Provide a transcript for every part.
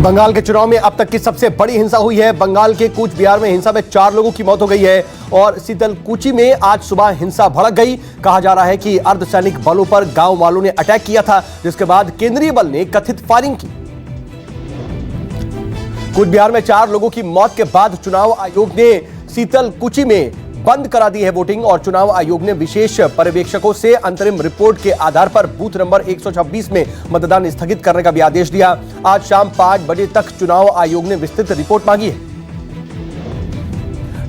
बंगाल के चुनाव में अब तक की सबसे बड़ी हिंसा हुई है। बंगाल के कूच बिहार में हिंसा में 4 लोगों की मौत हो गई है और सीतलकुची में आज सुबह हिंसा भड़क गई। कहा जा रहा है कि अर्धसैनिक बलों पर गांव वालों ने अटैक किया था, जिसके बाद केंद्रीय बल ने कथित फायरिंग की। कूच बिहार में 4 लोगों की मौत के बाद चुनाव आयोग ने सीतलकुची में बंद करा दी है वोटिंग और चुनाव आयोग ने विशेष पर्यवेक्षकों से अंतरिम रिपोर्ट के आधार पर बूथ नंबर 126 में मतदान स्थगित करने का भी आदेश दिया। आज शाम 5 बजे तक चुनाव आयोग ने विस्तृत रिपोर्ट मांगी है।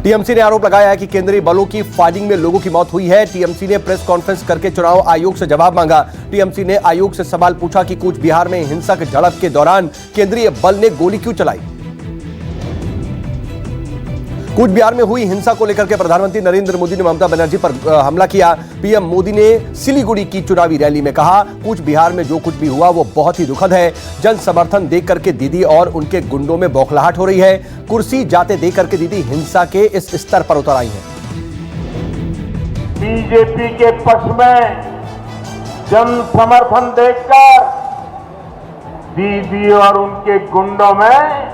टीएमसी ने आरोप लगाया है कि केंद्रीय बलों की फायरिंग में लोगों की मौत हुई है। टीएमसी ने प्रेस कॉन्फ्रेंस करके चुनाव आयोग से जवाब मांगा। टीएमसी ने आयोग से सवाल पूछा कि कूच बिहार में हिंसक झड़प के दौरान केंद्रीय बल ने गोली क्यों चलाई। कूच बिहार में हुई हिंसा को लेकर के प्रधानमंत्री नरेंद्र मोदी ने ममता बनर्जी पर हमला किया। पीएम मोदी ने सिलीगुड़ी की चुनावी रैली में कहा, कूच बिहार में जो कुछ भी हुआ वो बहुत ही दुखद है। जन समर्थन देख करके दीदी और उनके गुंडों में बौखलाहट हो रही है। कुर्सी जाते देख करके दीदी हिंसा के इस स्तर पर उतर आई है। बीजेपी के पक्ष में जन समर्थन देखकर दीदी और उनके गुंडों में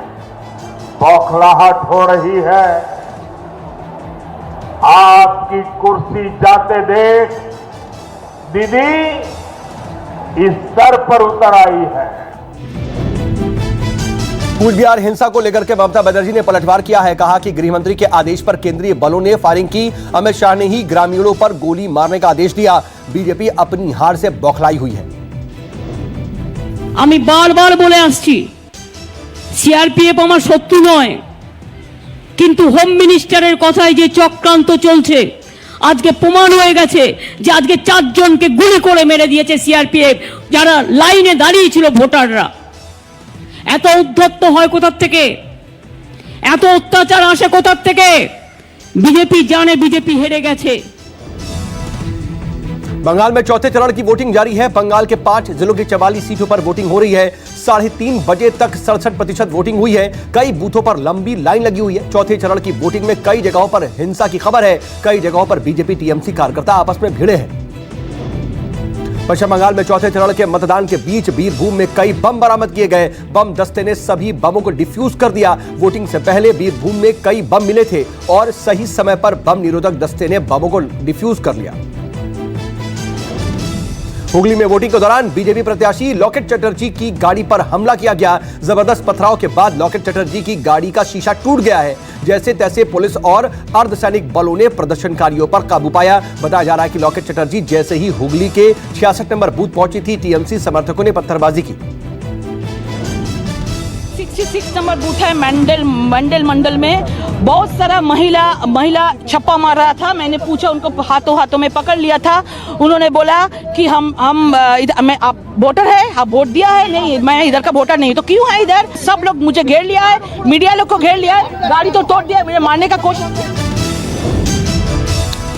बौखलाहट हो रही है। आपकी कुर्सी जाते देख दीदी इस स्तर पर उतर आई है। कूच बिहार हिंसा को लेकर के ममता बनर्जी ने पलटवार किया है। कहा कि गृहमंत्री के आदेश पर केंद्रीय बलों ने फायरिंग की। अमित शाह ने ही ग्रामीणों पर गोली मारने का आदेश दिया। बीजेपी अपनी हार से बौखलाई हुई है। আমি বারবার বলে আসছি সিআরপিএফ আমার শত্রু নয়, কিন্তু হোম মিনিস্টারের কথায় যে চক্রান্ত চলছে আজকে প্রমাণ হয়ে গেছে যে আজকে 4 জনকে গুলি করে মেরে দিয়েছে সিআরপিএফ, যারা লাইনে দাঁড়িয়ে ছিল ভোটাররা। এত উদ্ধত্ত হয় কোথা থেকে, এত অত্যাচার আসে কোথা থেকে? বিজেপি জানে বিজেপি হেরে গেছে। बंगाल में चौथे चरण की वोटिंग जारी है। बंगाल के 5 जिलों की 44 सीटों पर वोटिंग हो रही है। 3:30 बजे तक 67% वोटिंग हुई है। कई बूथों पर लंबी लाइन लगी हुई है। चौथे चरण की वोटिंग में कई जगहों पर हिंसा की खबर है। कई जगहों पर बीजेपी टीएमसी कार्यकर्ता आपस में भिड़े हैं। पश्चिम बंगाल में चौथे चरण के मतदान के बीच बीरभूम में कई बम बरामद किए गए। बम दस्ते ने सभी बमों को डिफ्यूज कर दिया। वोटिंग से पहले बीरभूम में कई बम मिले थे और सही समय पर बम निरोधक दस्ते ने बमों को डिफ्यूज कर लिया। हुगली में वोटिंग के दौरान बीजेपी प्रत्याशी लॉकेट चटर्जी की गाड़ी पर हमला किया गया। जबरदस्त पथराव के बाद लॉकेट चटर्जी की गाड़ी का शीशा टूट गया है। जैसे तैसे पुलिस और अर्धसैनिक बलों ने प्रदर्शनकारियों पर काबू पाया। बताया जा रहा है कि लॉकेट चटर्जी जैसे ही हुगली के 66 नंबर बूथ पहुंची थी, टीएमसी समर्थकों ने पत्थरबाजी की। 66 नंबर बूथ है मंडल में बहुत सारा महिला छप्पा मार रहा था। मैंने पूछा, उनको हाथों में पकड़ लिया था। उन्होंने बोला कि हम आप वोटर है, आप वोट दिया है? नहीं, मैं इधर का वोटर नहीं। तो क्यों है इधर? सब लोग मुझे घेर लिया है, मीडिया लोग को घेर लिया है, गाड़ी तो तोड़ दिया, मुझे मारने का कोशिश।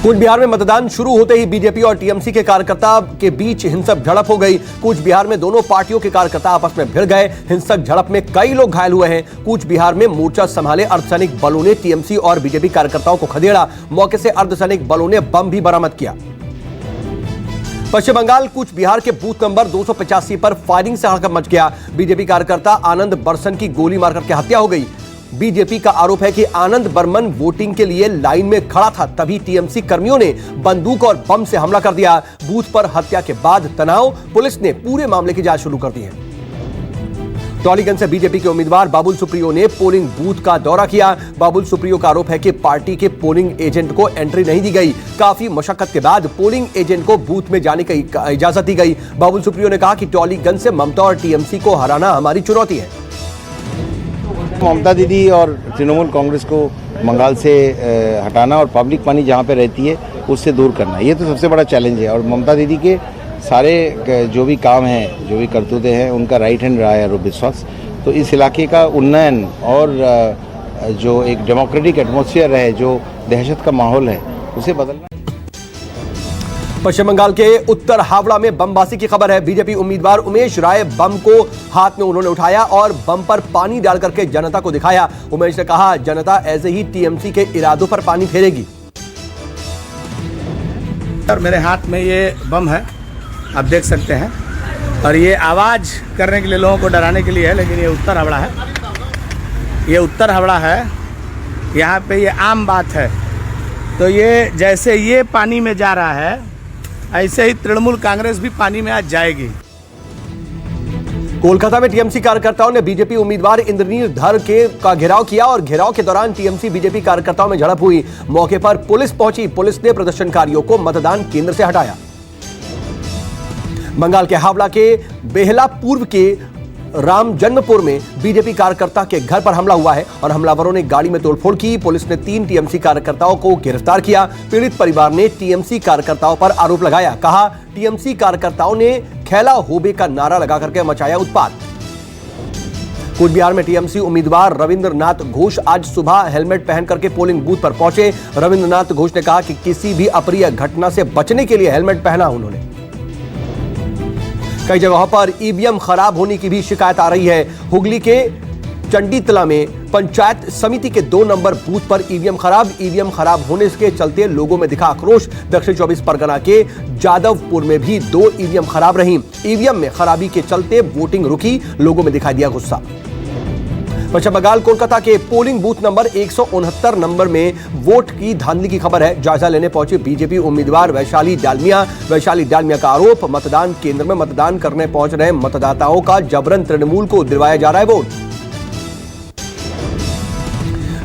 कूच बिहार में मतदान शुरू होते ही बीजेपी और टीएमसी के कार्यकर्ता के बीच हिंसक झड़प हो गई। कूच बिहार में दोनों पार्टियों के कार्यकर्ता आपस में भिड़ गए। हिंसक झड़प में कई लोग घायल हुए हैं। कूच बिहार में मोर्चा संभाले अर्धसैनिक बलों ने टीएमसी और बीजेपी कार्यकर्ताओं को खदेड़ा। मौके से अर्धसैनिक बलों ने बम भी बरामद किया। पश्चिम बंगाल कूच बिहार के बूथ नंबर 285 पर फायरिंग से हड़कंप मच गया। बीजेपी कार्यकर्ता आनंद बरसन की गोली मारकर के हत्या हो गई। बीजेपी का आरोप है कि आनंद बर्मन वोटिंग के लिए लाइन में खड़ा था, तभी टीएमसी कर्मियों ने बंदूक और बम से हमला कर दिया। बूथ पर हत्या के बाद तनाव, पुलिस ने पूरे मामले की जांच शुरू कर दी है। टॉलीगंज से बीजेपी के उम्मीदवार बाबुल सुप्रियो ने पोलिंग बूथ का दौरा किया। बाबुल सुप्रियो का आरोप है कि पार्टी के पोलिंग एजेंट को एंट्री नहीं दी गई। काफी मशक्कत के बाद पोलिंग एजेंट को बूथ में जाने की इजाजत दी गई। बाबुल सुप्रियो ने कहा कि टॉलीगंज से ममता और टीएमसी को हराना हमारी चुनौती है। ममता दीदी और तृणमूल कांग्रेस को बंगाल से हटाना और पब्लिक मनी जहाँ पे रहती है उससे दूर करना, ये तो सबसे बड़ा चैलेंज है। और ममता दीदी के सारे जो भी काम हैं, जो भी करतूतें हैं, उनका राइट हैंड रहा है आरोप विश्वास। तो इस इलाके का उन्नयन और जो एक डेमोक्रेटिक एटमॉस्फेयर है, जो दहशत का माहौल है, उसे बदलना। पश्चिम बंगाल के उत्तर हावड़ा में बमबाजी की खबर है। बीजेपी उम्मीदवार उमेश राय बम को हाथ में उन्होंने उठाया और बम पर पानी डाल करके जनता को दिखाया। उमेश ने कहा, जनता ऐसे ही टीएमसी के इरादों पर पानी फेरेगी। और मेरे हाथ में ये बम है, आप देख सकते हैं। और ये आवाज़ करने के लिए, लोगों को डराने के लिए है, लेकिन ये उत्तर हावड़ा है। ये उत्तर हावड़ा है, यहाँ पे ये आम बात है। तो ये जैसे ये पानी में जा रहा है, ऐसे ही तृणमूल कांग्रेस भी पानी में आज जाएगी। कोलकाता में टीएमसी कार्यकर्ताओं ने बीजेपी उम्मीदवार इंद्रनील धर का घेराव किया और घेराव के दौरान टीएमसी बीजेपी कार्यकर्ताओं में झड़प हुई। मौके पर पुलिस पहुंची। पुलिस ने प्रदर्शनकारियों को मतदान केंद्र से हटाया। बंगाल के हावड़ा के बेहला पूर्व के राम जन्मपुर में बीजेपी कार्यकर्ता के घर पर हमला हुआ है और हमलावरों ने गाड़ी में तोड़फोड़ की। पुलिस ने 3 टीएमसी कार्यकर्ताओं को गिरफ्तार किया। पीड़ित परिवार ने टीएमसी कार्यकर्ताओं पर आरोप लगाया। कहा, टीएमसी कार्यकर्ताओं ने खेला होबे का नारा लगा करके मचाया उत्पात। कूच बिहार में टीएमसी उम्मीदवार रविंद्रनाथ घोष आज सुबह हेलमेट पहन करके पोलिंग बूथ पर पहुंचे। रविंद्रनाथ घोष ने कहा कि किसी भी अप्रिय घटना से बचने के लिए हेलमेट पहना उन्होंने। कई जगहों पर ईवीएम खराब होने की भी शिकायत आ रही है। हुगली के चंडीतला में पंचायत समिति के 2 नंबर बूथ पर ईवीएम खराब होने के चलते लोगों में दिखा आक्रोश। दक्षिण 24 परगना के जादवपुर में भी 2 ईवीएम खराब रही। ईवीएम में खराबी के चलते वोटिंग रुकी, लोगों में दिखाई दिया गुस्सा। पश्चिम बंगाल कोलकाता के पोलिंग बूथ नंबर 169 नंबर में वोट की धांधली की खबर है। जायजा लेने पहुंचे बीजेपी उम्मीदवार वैशाली डालमिया का आरोप, मतदान केंद्र में मतदान करने पहुंच रहे मतदाताओं का जबरन तृणमूल को दिलवाया जा रहा है वोट।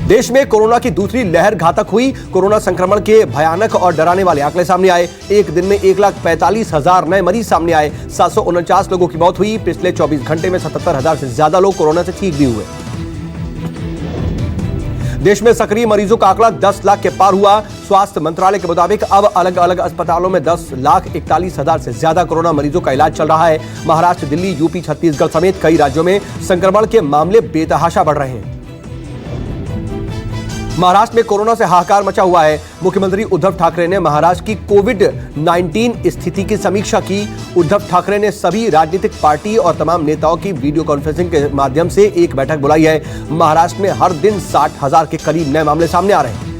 देश में कोरोना की दूसरी लहर घातक हुई। कोरोना संक्रमण के भयानक और डराने वाले आंकड़े सामने आए। एक दिन में 1,45,000 नए मरीज सामने आए। 749 लोगों की मौत हुई। पिछले 24 घंटे में 77,000 से ज्यादा लोग कोरोना से ठीक भी हुए। देश में सक्रिय मरीजों का आंकड़ा 10 लाख के पार हुआ। स्वास्थ्य मंत्रालय के मुताबिक अब अलग अलग अस्पतालों में 10,41,000 से ज्यादा कोरोना मरीजों का इलाज चल रहा है। महाराष्ट्र, दिल्ली, यूपी, छत्तीसगढ़ समेत कई राज्यों में संक्रमण के मामले बेतहाशा बढ़ रहे हैं। महाराष्ट्र में कोरोना से हाहाकार मचा हुआ है। मुख्यमंत्री उद्धव ठाकरे ने महाराष्ट्र की कोविड-19 स्थिति की समीक्षा की। उद्धव ठाकरे ने सभी राजनीतिक पार्टी और तमाम नेताओं की वीडियो कॉन्फ्रेंसिंग के माध्यम से एक बैठक बुलाई है। महाराष्ट्र में हर दिन 60,000 के करीब नए मामले सामने आ रहे हैं।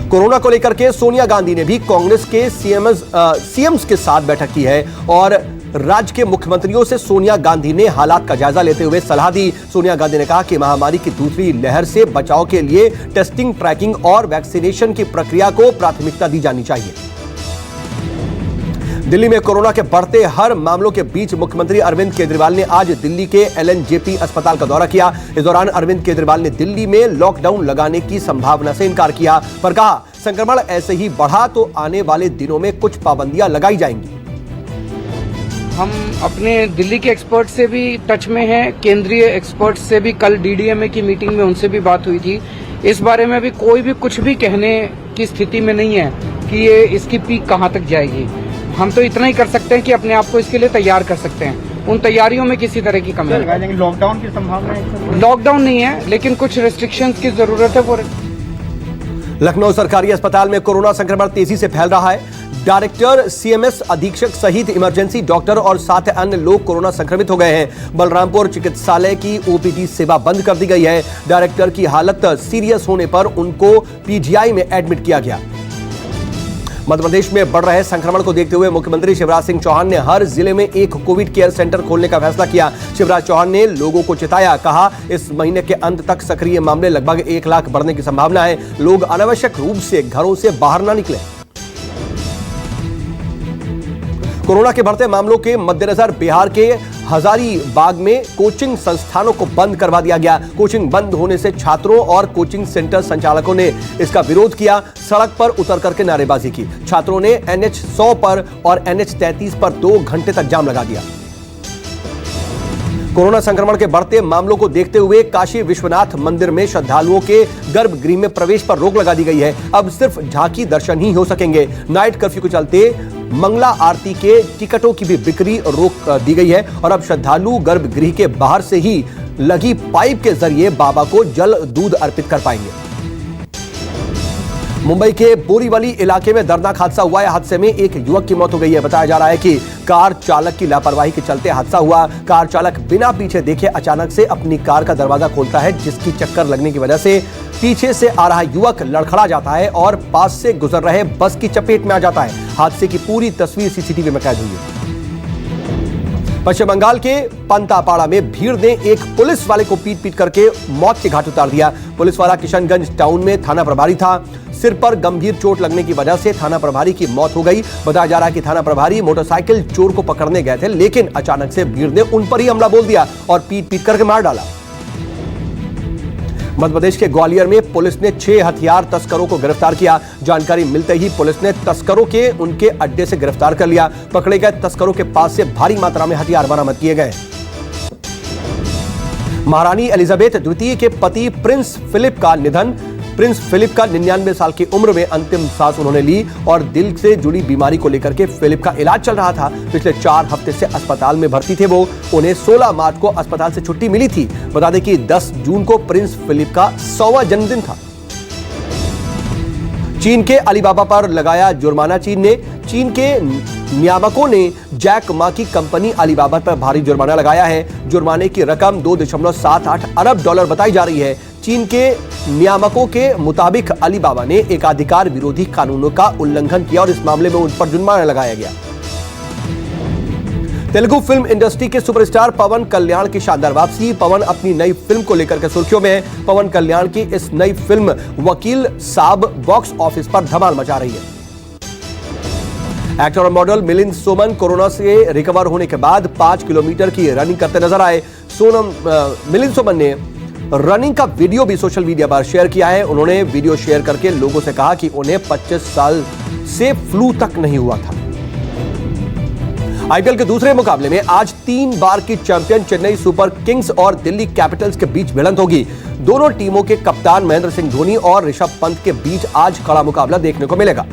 कोरोना को लेकर के सोनिया गांधी ने भी कांग्रेस के सीएम्स के साथ बैठक की है और राज्य के मुख्यमंत्रियों से सोनिया गांधी ने हालात का जायजा लेते हुए सलाह दी। सोनिया गांधी ने कहा कि महामारी की दूसरी लहर से बचाव के लिए टेस्टिंग, ट्रैकिंग और वैक्सीनेशन की प्रक्रिया को प्राथमिकता दी जानी चाहिए। दिल्ली में कोरोना के बढ़ते हर मामलों के बीच मुख्यमंत्री अरविंद केजरीवाल ने आज दिल्ली के एलएनजेपी अस्पताल का दौरा किया। इस दौरान अरविंद केजरीवाल ने दिल्ली में लॉकडाउन लगाने की संभावना से इनकार किया, पर कहा संक्रमण ऐसे ही बढ़ा तो आने वाले दिनों में कुछ पाबंदियां लगाई जाएंगी। हम अपने दिल्ली के एक्सपर्ट से भी टच में हैं, केंद्रीय एक्सपर्ट से भी कल डीडीएमए की मीटिंग में उनसे भी बात हुई थी। इस बारे में भी कोई भी कुछ भी कहने की स्थिति में नहीं है कि ये इसकी पीक कहां तक जाएगी। हम तो इतना ही कर सकते हैं कि अपने आप को इसके लिए तैयार कर सकते हैं। उन तैयारियों में किसी तरह की कमी नहीं। लॉकडाउन की संभावना है? लॉकडाउन नहीं है, लेकिन कुछ रेस्ट्रिक्शंस की जरूरत है। वो लखनऊ सरकारी अस्पताल में कोरोना संक्रमण तेजी से फैल रहा है। डायरेक्टर, सीएमएस अधीक्षक सहित इमरजेंसी डॉक्टर और 7 अन्य लोग कोरोना संक्रमित हो गए हैं। बलरामपुर चिकित्सालय की ओपीडी सेवा बंद कर दी गई है। डायरेक्टर की हालत सीरियस होने पर उनको पीजीआई में एडमिट किया गया। मध्य प्रदेश में बढ़ रहे संक्रमण को देखते हुए मुख्यमंत्री शिवराज सिंह चौहान ने हर जिले में एक कोविड केयर सेंटर खोलने का फैसला किया। शिवराज चौहान ने लोगों को चिताया, कहा इस महीने के अंत तक सक्रिय मामले लगभग 1 लाख बढ़ने की संभावना है। लोग अनावश्यक रूप से घरों से बाहर ना निकलें। कोरोना के बढ़ते मामलों के मद्देनजर बिहार के हजारीबाग में कोचिंग संस्थानों को बंद करवा दिया गया। कोचिंग बंद होने से छात्रों और कोचिंग सेंटर संचालकों ने इसका विरोध किया, सड़क पर उतर करके नारेबाजी की। छात्रों ने NH 100 पर और NH 33 पर 2 घंटे तक जाम लगा दिया। कोरोना संक्रमण के बढ़ते मामलों को देखते हुए काशी विश्वनाथ मंदिर में श्रद्धालुओं के गर्भगृह में प्रवेश पर रोक लगा दी गई है। अब सिर्फ झांकी दर्शन ही हो सकेंगे। नाइट कर्फ्यू के चलते मंगला आरती के टिकटों की भी बिक्री रोक दी गई है और अब श्रद्धालु गर्भगृह के बाहर से ही लगी पाइप के जरिए बाबा को जल दूध अर्पित कर पाएंगे। मुंबई के बोरीवली इलाके में दर्दनाक हादसा हुआ है। हादसे में एक युवक की मौत हो गई है। बताया जा रहा है कि कार चालक की लापरवाही के चलते हादसा हुआ। कार चालक बिना पीछे देखे अचानक से अपनी कार का दरवाजा खोलता है, जिसकी चक्कर लगने की वजह से पीछे से आ रहा युवक लड़खड़ा जाता है और पास से गुजर रहे बस की चपेट में आ जाता है। हादसे की पूरी तस्वीर सीसीटीवी में कैद हुई है। पश्चिम बंगाल के पंतापाड़ा में भीड़ ने एक पुलिस वाले को पीट पीट करके मौत के घाट उतार दिया। पुलिस वाला किशनगंज टाउन में थाना प्रभारी था। सिर पर गंभीर चोट लगने की वजह से थाना प्रभारी की मौत हो गई। बताया जा रहा है कि थाना प्रभारी मोटरसाइकिल चोर को पकड़ने गए थे, लेकिन अचानक से भीड़ ने उन पर ही हमला बोल दिया और पीट पीट करके मार डाला। मध्य प्रदेश के ग्वालियर में पुलिस ने 6 हथियार तस्करों को गिरफ्तार किया। जानकारी मिलते ही पुलिस ने तस्करों के उनके अड्डे से गिरफ्तार कर लिया। पकड़े गए तस्करों के पास से भारी मात्रा में हथियार बरामद किए गए। महारानी एलिजाबेथ द्वितीय के पति प्रिंस फिलिप का निधन। प्रिंस फिलिप का 99 साल की उम्र में अंतिम सांस उन्होंने ली और दिल से जुड़ी बीमारी को लेकर के फिलिप का इलाज चल रहा था। पिछले 4 हफ्ते से अस्पताल में भर्ती थे वो। उन्हें 16 मार्च को अस्पताल से छुट्टी मिली थी। बता दें कि 10 जून को प्रिंस फिलिप का 100वां जन्मदिन था। चीन के अलीबाबा पर लगाया जुर्माना। चीन के नियामकों ने जैक मा की कंपनी अलीबाबा पर भारी जुर्माना लगाया है। जुर्माने की रकम $2.78 अरब बताई जा रही है। चीन के नियामकों के मुताबिक अलीबाबा ने एकाधिकार विरोधी कानूनों का उल्लंघन किया और इस मामले में उन पर जुर्माना लगाया गया। तेलुगु फिल्म इंडस्ट्री के सुपरस्टार पवन कल्याण की शानदार वापसी। पवन अपनी नई फिल्म को लेकर के सुर्खियों में है। पवन कल्याण की इस नई फिल्म वकील साहब बॉक्स ऑफिस पर धमाल मचा रही है। एक्टर और मॉडल मिलिंद सोमन कोरोना से रिकवर होने के बाद 5 किलोमीटर की रनिंग करते नजर आए। मिलिंद सोमन ने रनिंग का वीडियो भी सोशल मीडिया पर शेयर किया है। उन्होंने वीडियो शेयर करके लोगों से कहा कि उन्हें 25 साल से फ्लू तक नहीं हुआ था। आईपीएल के दूसरे मुकाबले में आज 3 बार की चैंपियन चेन्नई सुपर किंग्स और दिल्ली कैपिटल्स के बीच भिड़ंत होगी। दोनों टीमों के कप्तान महेंद्र सिंह धोनी और ऋषभ पंत के बीच आज कड़ा मुकाबला देखने को मिलेगा।